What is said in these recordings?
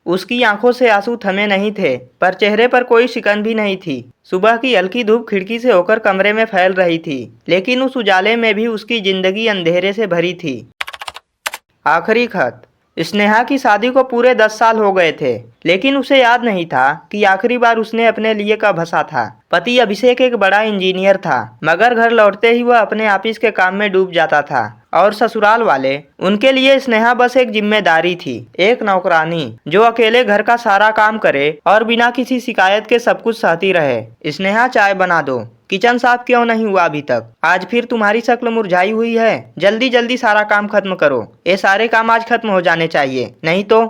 उसकी आंखों से आंसू थमे नहीं थे, पर चेहरे पर कोई शिकन भी नहीं थी। सुबह की हल्की धूप खिड़की से होकर कमरे में फैल रही थी, लेकिन उस उजाले में भी उसकी जिंदगी अंधेरे से भरी थी। आखिरी खत। स्नेहा की शादी को पूरे 10 साल हो गए थे, लेकिन उसे याद नहीं था कि आखिरी बार उसने अपने लिए कब हंसा था। पति अभिषेक एक बड़ा इंजीनियर था, मगर घर लौटते ही वह अपने ऑफिस के काम में डूब जाता था। और ससुराल वाले, उनके लिए स्नेहा बस एक जिम्मेदारी थी, एक नौकरानी जो अकेले घर का सारा काम करे और बिना किसी शिकायत के सब कुछ सहती रहे। स्नेहा, चाय बना दो। किचन साफ क्यों नहीं हुआ अभी तक? आज फिर तुम्हारी शक्ल मुरझाई हुई है। जल्दी जल्दी सारा काम खत्म करो। ये सारे काम आज खत्म हो जाने चाहिए, नहीं तो।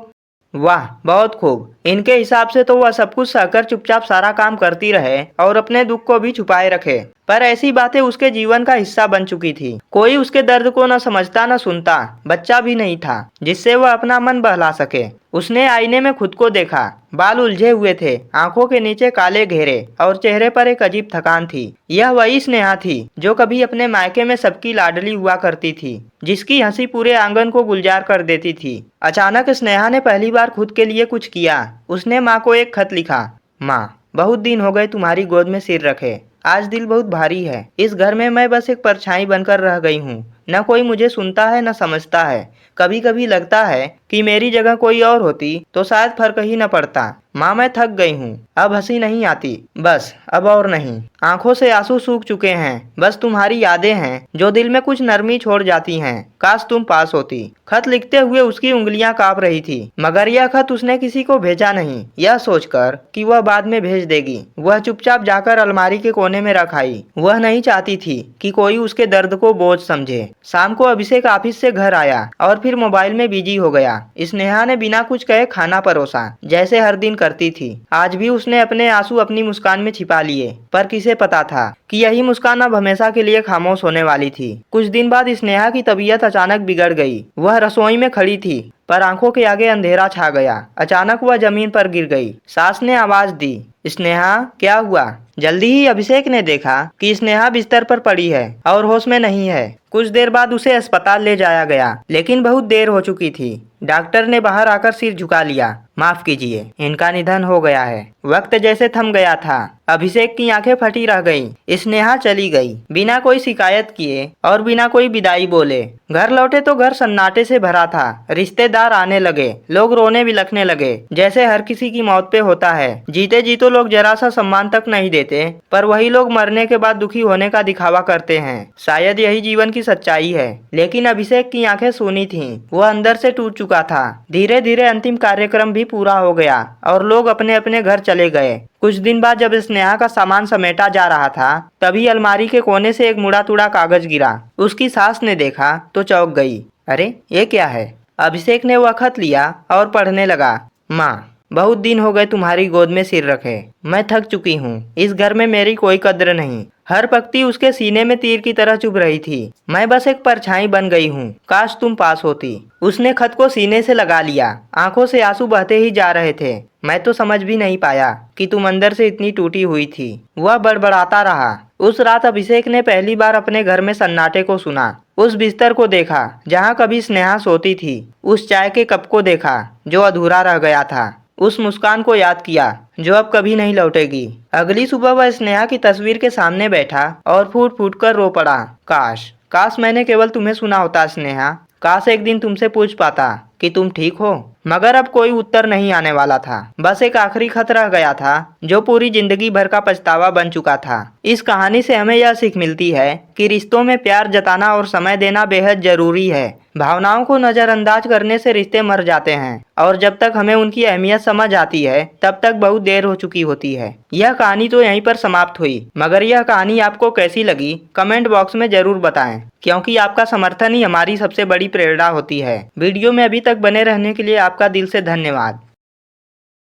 वाह, बहुत खूब। इनके हिसाब से तो वह सब कुछ सहकर चुपचाप सारा काम करती रहे और अपने दुख को भी छुपाए रखे, पर ऐसी बातें उसके जीवन का हिस्सा बन चुकी थी। कोई उसके दर्द को न समझता न सुनता, बच्चा भी नहीं था जिससे वह अपना मन बहला सके। उसने आईने में खुद को देखा। बाल उलझे हुए थे, आंखों के नीचे काले घेरे और चेहरे पर एक अजीब थकान थी। यह वही स्नेहा थी जो कभी अपने मायके में सबकी लाडली हुआ करती थी, जिसकी हंसी पूरे आंगन को गुलजार कर देती थी। अचानक स्नेहा ने पहली बार खुद के लिए कुछ किया। उसने माँ को एक खत लिखा। माँ, बहुत दिन हो गए तुम्हारी गोद में सिर रखे। आज दिल बहुत भारी है। इस घर में मैं बस एक परछाई बनकर रह गई हूँ। न कोई मुझे सुनता है न समझता है। कभी कभी लगता है कि मेरी जगह कोई और होती तो शायद फर्क ही न पड़ता। माँ, मैं थक गई हूँ। अब हंसी नहीं आती, बस अब और नहीं। आंखों से आंसू सूख चुके हैं। बस तुम्हारी यादें हैं जो दिल में कुछ नरमी छोड़ जाती हैं। काश तुम पास होती। खत लिखते हुए उसकी उंगलियां कांप रही थी, मगर यह खत उसने किसी को भेजा नहीं, यह सोचकर कि वह बाद में भेज देगी। वह चुपचाप जाकर अलमारी के कोने में रख आई। वह नहीं चाहती थी कि कोई उसके दर्द को बोझ समझे। शाम को अभिषेक ऑफिस से घर आया और फिर मोबाइल में बिजी हो गया। स्नेहा ने बिना कुछ कहे खाना परोसा, जैसे हर दिन करती थी। आज भी उसने अपने आंसू अपनी मुस्कान में छिपा लिए, पर किसे पता था कि यही मुस्कान अब हमेशा के लिए खामोश होने वाली थी। कुछ दिन बाद स्नेहा की तबीयत अचानक बिगड़ गई। वह रसोई में खड़ी थी, पर आंखों के आगे अंधेरा छा गया। अचानक वह जमीन पर गिर गई। सास ने आवाज दी, स्नेहा, क्या हुआ? जल्दी ही अभिषेक ने देखा कि स्नेहा बिस्तर पर पड़ी है और होश में नहीं है। कुछ देर बाद उसे अस्पताल ले जाया गया, लेकिन बहुत देर हो चुकी थी। डॉक्टर ने बाहर आकर सिर झुका लिया। माफ कीजिए, इनका निधन हो गया है। वक्त जैसे थम गया था। अभिषेक की आंखें फटी रह गईं। स्नेहा चली गई, बिना कोई शिकायत किए और बिना कोई विदाई बोले। घर लौटे तो घर सन्नाटे से भरा था। रिश्तेदार आने लगे, लोग रोने बिलखने लगे, जैसे हर किसी की मौत पे होता है। जीते जी तो लोग जरा सा सम्मान तक नहीं देते, पर वही लोग मरने के बाद दुखी होने का दिखावा करते हैं। शायद यही जीवन की सच्चाई है। लेकिन अभिषेक की आंखें सूनी थीं। वह अंदर से टूट चुका था। धीरे धीरे अंतिम कार्यक्रम भी पूरा हो गया और लोग अपने अपने घर चले गए। कुछ दिन बाद जब स्नेहा का सामान समेटा जा रहा था, तभी अलमारी के कोने से एक मुड़ा तुड़ा कागज गिरा। उसकी सास ने देखा तो चौंक गई। अरे, ये क्या है? अभिषेक ने वह खत लिया और पढ़ने लगा। माँ, बहुत दिन हो गए तुम्हारी गोद में सिर रखे। मैं थक चुकी हूँ। इस घर में मेरी कोई कद्र नहीं। हर पंक्ति उसके सीने में तीर की तरह चुभ रही थी। मैं बस एक परछाई बन गई हूँ। काश तुम पास होती। उसने खत को सीने से लगा लिया। आंखों से आंसू बहते ही जा रहे थे। मैं तो समझ भी नहीं पाया कि तुम अंदर से इतनी टूटी हुई थी। वह बड़बड़ाता रहा। उस रात अभिषेक ने पहली बार अपने घर में सन्नाटे को सुना। उस बिस्तर को देखा जहाँ कभी स्नेहा सोती थी। उस चाय के कप को देखा जो अधूरा रह गया था। उस मुस्कान को याद किया जो अब कभी नहीं लौटेगी। अगली सुबह वह स्नेहा की तस्वीर के सामने बैठा और फूट फूट कर रो पड़ा। काश काश मैंने केवल तुम्हें सुना होता स्नेहा। काश एक दिन तुमसे पूछ पाता कि तुम ठीक हो। मगर अब कोई उत्तर नहीं आने वाला था। बस एक आखिरी खत रह गया था जो पूरी जिंदगी भर का पछतावा बन चुका था। इस कहानी से हमें यह सीख मिलती है कि रिश्तों में प्यार जताना और समय देना बेहद जरूरी है। भावनाओं को नजरअंदाज करने से रिश्ते मर जाते हैं, और जब तक हमें उनकी अहमियत समझ आती है तब तक बहुत देर हो चुकी होती है। यह कहानी तो यहीं पर समाप्त हुई, मगर यह कहानी आपको कैसी लगी कमेंट बॉक्स में जरूर बताएं, क्योंकि आपका समर्थन ही हमारी सबसे बड़ी प्रेरणा होती है। वीडियो में अभी तक बने रहने के लिए आपका दिल से धन्यवाद।